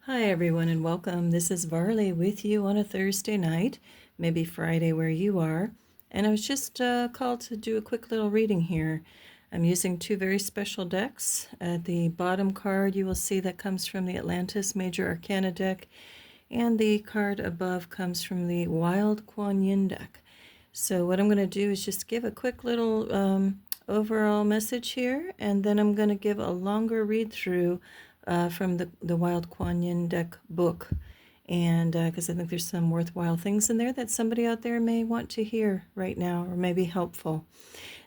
Hi, everyone, and welcome. This is Varley with you on a Thursday night, maybe Friday where you are. And I was just called to do a quick little reading here. I'm using two very special decks. At the bottom card, you will see that comes from the Atlantis Major Arcana deck, and the card above comes from the Wild Kuan deck. So what I'm going to do is just give a quick little overall message here, and then I'm going to give a longer read through from the Wild Kuan deck book, and because I think there's some worthwhile things in there that somebody out there may want to hear right now or may be helpful.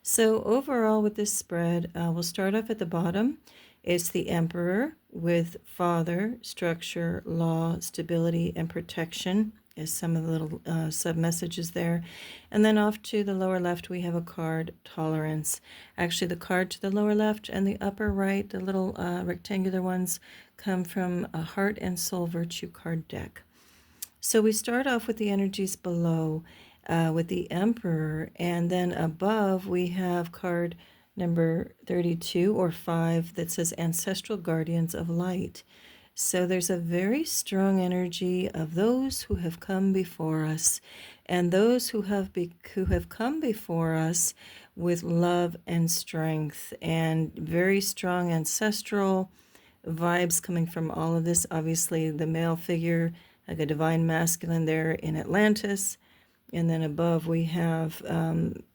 So overall with this spread, we'll start off at the bottom. It's the Emperor with father, structure, law, stability, and protection as some of the little sub-messages there. And then off to the lower left, we have a card, tolerance. Actually, the card to the lower left and the upper right, the little rectangular ones, come from a heart and soul virtue card deck. So we start off with the energies below with the Emperor, and then above we have card number 32 or 5 that says Ancestral Guardians of Light. So there's a very strong energy of those who have come before us, and those who have come before us with love and strength, and very strong ancestral vibes coming from all of this. Obviously, the male figure, like a divine masculine there in Atlantis, and then above we have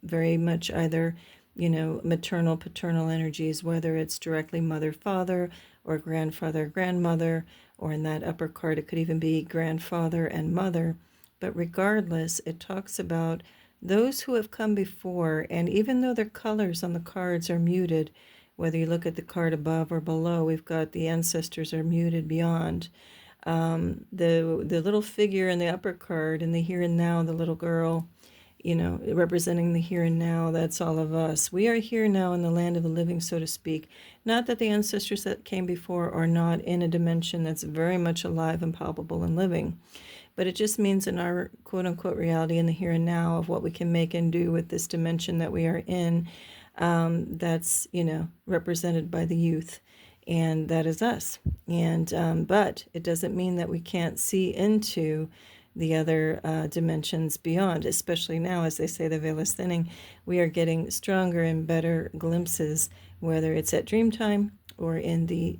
very much either maternal, paternal energies, whether it's directly mother, father, or grandfather, grandmother, or in that upper card, it could even be grandfather and mother. But regardless, it talks about those who have come before, and even though their colors on the cards are muted, whether you look at the card above or below, we've got the ancestors are muted beyond. The little figure in the upper card, in the here and now, the little girl, representing the here and now, that's all of us. We are here now in the land of the living, so to speak. Not that the ancestors that came before are not in a dimension that's very much alive and palpable and living, but it just means in our quote-unquote reality in the here and now of what we can make and do with this dimension that we are in, that's, represented by the youth. And that is us. And but it doesn't mean that we can't see into the other dimensions beyond, especially now, as they say, the veil is thinning. We are getting stronger and better glimpses, whether it's at dream time or in the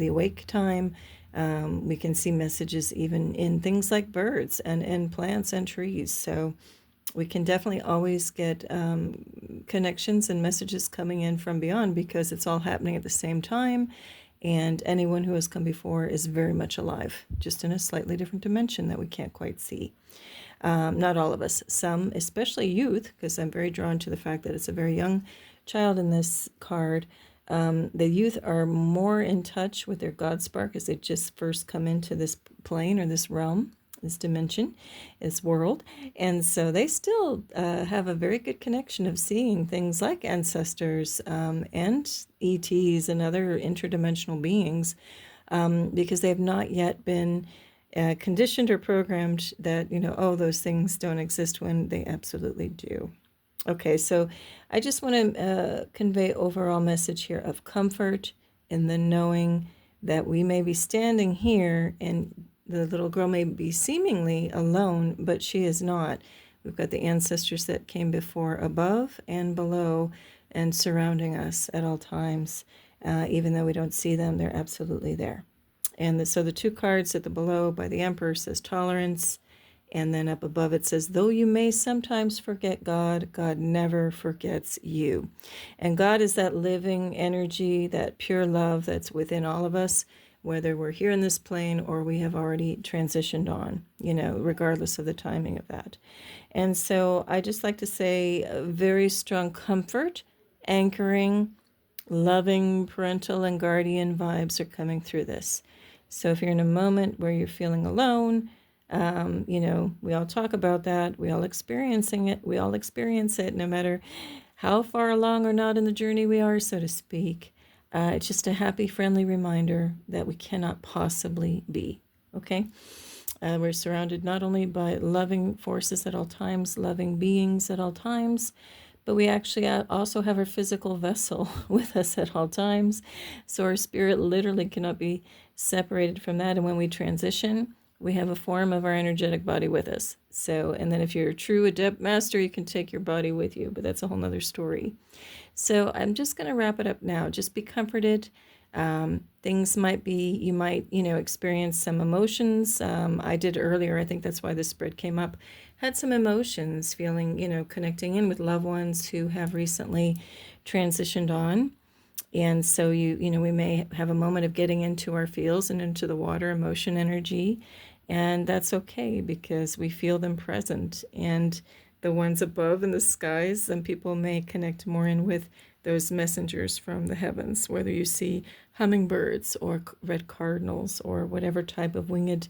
awake time. We can see messages even in things like birds and plants and trees. So we can definitely always get connections and messages coming in from beyond, because it's all happening at the same time, and anyone who has come before is very much alive, just in a slightly different dimension that we can't quite see. Not all of us, some, especially youth, because I'm very drawn to the fact that it's a very young child in this card. The youth are more in touch with their God spark as they just first come into this plane or this realm, this dimension, this world. And so they still have a very good connection of seeing things like ancestors and ETs and other interdimensional beings, because they have not yet been conditioned or programmed that, oh, those things don't exist, when they absolutely do. Okay, so I just want to convey overall message here of comfort in the knowing that we may be standing here and the little girl may be seemingly alone, but she is not. We've got the ancestors that came before above and below and surrounding us at all times. Even though we don't see them, they're absolutely there. And so the two cards at the below by the Emperor says tolerance, and then up above it says, though you may sometimes forget God, God never forgets you. And God is that living energy, that pure love that's within all of us, whether we're here in this plane or we have already transitioned on, regardless of the timing of that. And so I just like to say a very strong comfort, anchoring, loving parental and guardian vibes are coming through this. So if you're in a moment where you're feeling alone, we all talk about that. We all experiencing it. We all experience it, no matter how far along or not in the journey we are, so to speak. It's just a happy, friendly reminder that we cannot possibly be, okay? We're surrounded not only by loving forces at all times, loving beings at all times, but we actually also have our physical vessel with us at all times. So our spirit literally cannot be separated from that. And when we transition, we have a form of our energetic body with us. So, and then if you're a true adept master, you can take your body with you, but that's a whole nother story. So I'm just going to wrap it up now. Just be comforted. Things might be, you might, experience some emotions. I did earlier. I think that's why this spread came up. Had some emotions, feeling, connecting in with loved ones who have recently transitioned on. And so we may have a moment of getting into our feels and into the water emotion energy. And that's okay because we feel them present. And the ones above in the skies, some people may connect more in with those messengers from the heavens, whether you see hummingbirds or red cardinals or whatever type of winged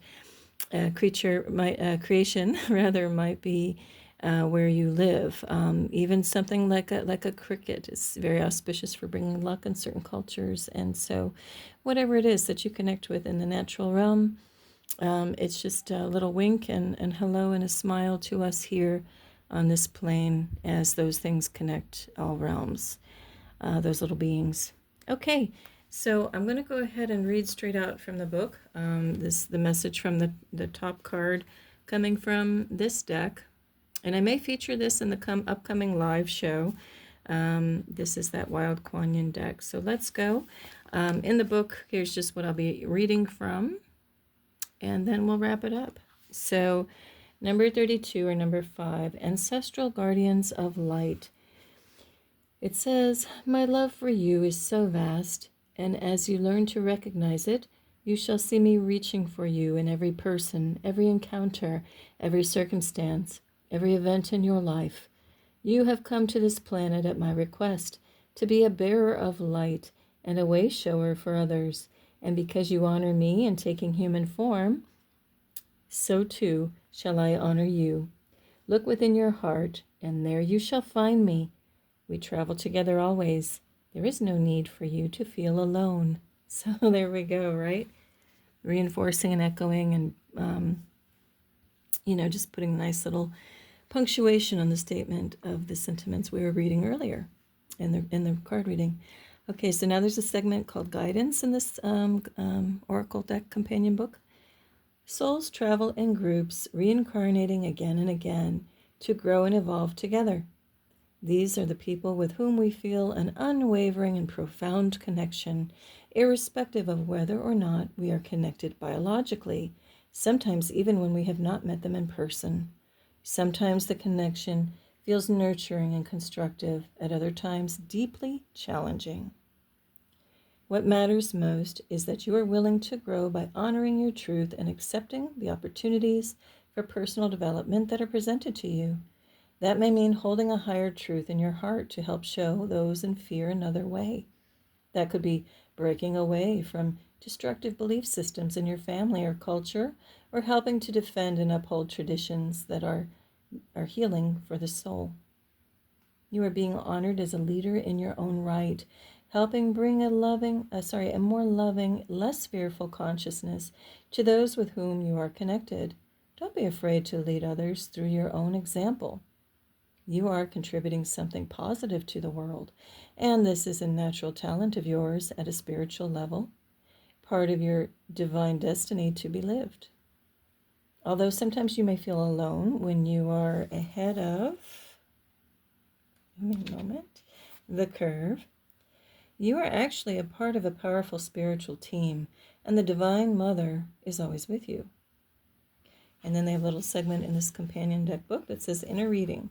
creation rather might be where you live. Even something like a cricket is very auspicious for bringing luck in certain cultures. And so whatever it is that you connect with in the natural realm, it's just a little wink and hello and a smile to us here on this plane as those things connect all realms, those little beings. Okay, so I'm going to go ahead and read straight out from the book. The message from the top card coming from this deck. And I may feature this in the upcoming live show. This is that Wild Kuan Yin deck. So let's go. In the book, here's just what I'll be reading from. And then we'll wrap it up. So number 32 or number 5, Ancestral Guardians of Light. It says, my love for you is so vast, and as you learn to recognize it, you shall see me reaching for you in every person, every encounter, every circumstance, every event in your life. You have come to this planet at my request to be a bearer of light and a way shower for others. And because you honor me in taking human form, so too shall I honor you. Look within your heart, and there you shall find me. We travel together always. There is no need for you to feel alone. So there we go, right? Reinforcing and echoing and, just putting a nice little punctuation on the statement of the sentiments we were reading earlier in the card reading. Okay, so now there's a segment called Guidance in this Oracle deck companion book. Souls travel in groups, reincarnating again and again to grow and evolve together. These are the people with whom we feel an unwavering and profound connection, irrespective of whether or not we are connected biologically, sometimes even when we have not met them in person. Sometimes the connection feels nurturing and constructive, at other times deeply challenging. What matters most is that you are willing to grow by honoring your truth and accepting the opportunities for personal development that are presented to you. That may mean holding a higher truth in your heart to help show those in fear another way. That could be breaking away from destructive belief systems in your family or culture, or helping to defend and uphold traditions that are healing for the soul. You are being honored as a leader in your own right, helping bring a more loving, less fearful consciousness to those with whom you are connected. Don't be afraid to lead others through your own example. You are contributing something positive to the world, and this is a natural talent of yours at a spiritual level, part of your divine destiny to be lived. Although sometimes you may feel alone when you are ahead of, the curve, you are actually a part of a powerful spiritual team, and the Divine Mother is always with you. And then they have a little segment in this companion deck book that says Inner Reading.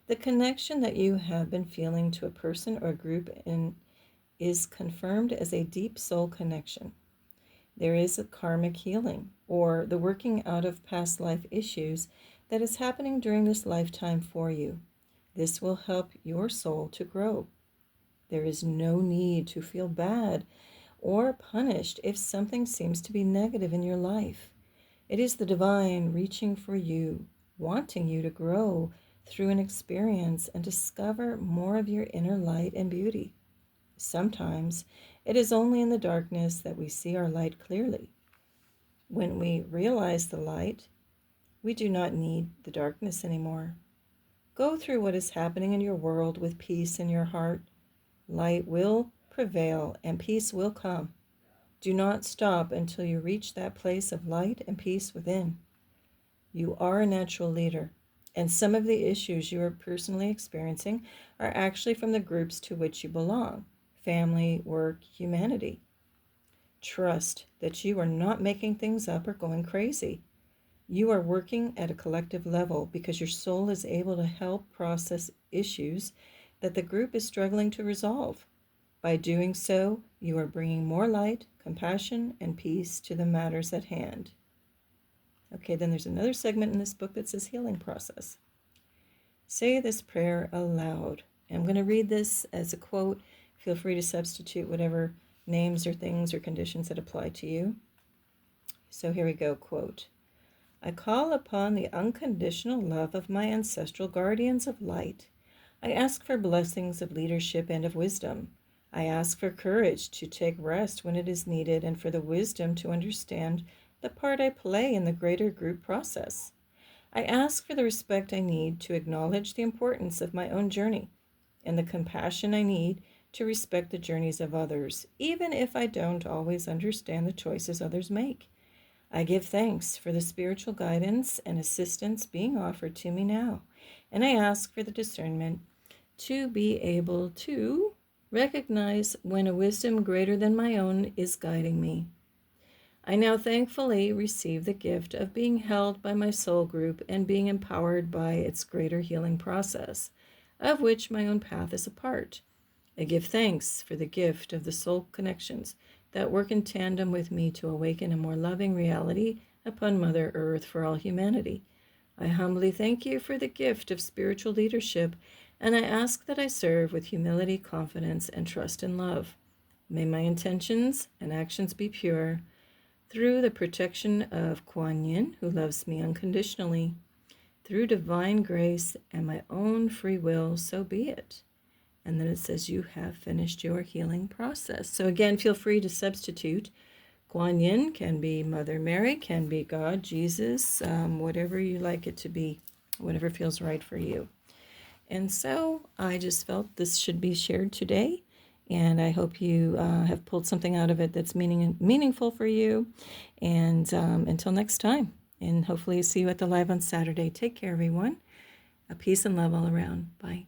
The connection that you have been feeling to a person or a group is confirmed as a deep soul connection. There is a karmic healing, or the working out of past life issues that is happening during this lifetime for you. This will help your soul to grow. There is no need to feel bad or punished if something seems to be negative in your life. It is the divine reaching for you, wanting you to grow through an experience and discover more of your inner light and beauty. Sometimes it is only in the darkness that we see our light clearly. When we realize the light, we do not need the darkness anymore. Go through what is happening in your world with peace in your heart. Light will prevail and peace will come. Do not stop until you reach that place of light and peace within. You are a natural leader, and some of the issues you are personally experiencing are actually from the groups to which you belong: family, work, humanity. Trust that you are not making things up or going crazy. You are working at a collective level because your soul is able to help process issues that the group is struggling to resolve. By doing so, you are bringing more light, compassion, and peace to the matters at hand. Okay, then there's another segment in this book that says healing process. Say this prayer aloud. I'm going to read this as a quote. Feel free to substitute whatever names or things or conditions that apply to you. So here we go, quote. I call upon the unconditional love of my ancestral guardians of light. I ask for blessings of leadership and of wisdom. I ask for courage to take rest when it is needed and for the wisdom to understand the part I play in the greater group process. I ask for the respect I need to acknowledge the importance of my own journey and the compassion I need to respect the journeys of others, even if I don't always understand the choices others make. I give thanks for the spiritual guidance and assistance being offered to me now, and I ask for the discernment to be able to recognize when a wisdom greater than my own is guiding me. I now thankfully receive the gift of being held by my soul group and being empowered by its greater healing process, of which my own path is a part. I give thanks for the gift of the soul connections that work in tandem with me to awaken a more loving reality upon Mother Earth for all humanity. I humbly thank you for the gift of spiritual leadership, and I ask that I serve with humility, confidence, and trust and love. May my intentions and actions be pure. Through the protection of Kuan, who loves me unconditionally, through divine grace and my own free will, so be it. And then it says you have finished your healing process. So again, feel free to substitute. Kuan Yin can be Mother Mary, can be God, Jesus, whatever you like it to be, whatever feels right for you. And so I just felt this should be shared today. And I hope you have pulled something out of it that's meaningful for you. And until next time, and hopefully see you at the live on Saturday. Take care, everyone. Peace and love all around. Bye.